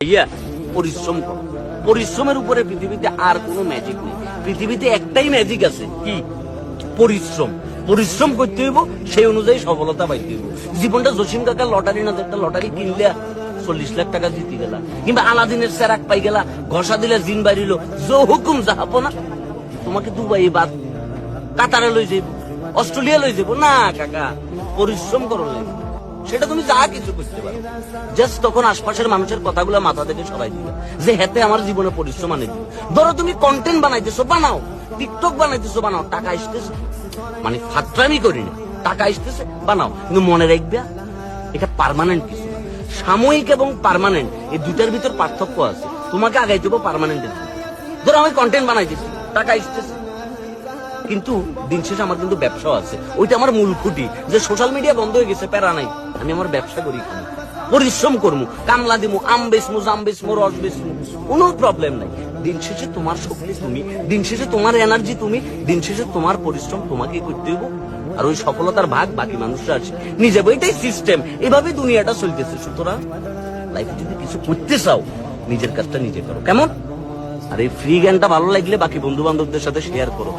ইয়া পরিশ্রম করো। পরিশ্রমের উপরে পৃথিবীতে আর কোনো ম্যাজিক নেই। পৃথিবীতে একটাই ম্যাজিক আছে, কি? পরিশ্রম। পরিশ্রম করতে হইব, সেই অনুযায়ী সফলতা পাইতে হইব। জীবনটা জসিম কাকার লটারি না, একটা লটারি কিনলে 40 লাখ টাকা জিতে গেলা, কিংবা আলাদিনের সেরাক পাই গেলা, ঘষা দিলে জিন বাড়িল, জো হুকুম যাহাবো না। তোমাকে দুবাই বাদ কাতারে লই যাইব, অস্ট্রেলিয়া লই যাবো না কাকা। পরিশ্রম করো লাগবে, সেটা তুমি যা কিছু করতে পারো। জাস্ট তখন আশপাশের মানুষের কথাগুলো মাথা থেকে সরাই দিবে যে হেতে আমার জীবনে পরিশ্রম আনে দিবে। ধরো তুমি কন্টেন্ট বানাইতেছো, বানাও। টিকটক বানাইতেছো, বানাও। টাকা আসতেছে, মানে ফাত্রামি করি না, টাকা আসতেছে, বানাও। কিন্তু মনে রাখবে, এটা পার্মানেন্ট কিছু না। সাময়িক এবং পার্মানেন্ট, এই দুইটার ভিতর পার্থক্য আছে। তোমাকে আগাই দেবো পার্মানেন্টের। ধরো আমি কন্টেন্ট বানাইতেছি, টাকা আসতেছে, কিন্তু দিন শেষে আমার কিন্তু ব্যবসাও আছে। ওইটা আমার মূল খুঁটি, যে সোশ্যাল মিডিয়া বন্ধ হয়ে গেছে, প্যারা নাই, আমি আমার ব্যবসা করি, পরিশ্রম করবো, কামলা দিমু, আম বেচমু, জাম বেচমু, রস বেচমু, কোনো প্রবলেম নাই। দিন শেষে তোমার শক্তি তুমি, দিন শেষে তোমার এনার্জি তুমি, দিন শেষে তোমার পরিশ্রম তোমাকে করতে হইব। আর ওই সফলতার ভাগ বাকি মানুষরা আছে নিজে। এটাই সিস্টেম, এভাবেই দুনিয়াটা চলতেছে। সুতরাং লাইফে যদি কিছু করতে চাও, নিজের কাজটা নিজে করো, কেমন? আর এই ফ্রি জ্ঞানটা ভালো লাগলে বাকি বন্ধু বান্ধবদের সাথে শেয়ার করো।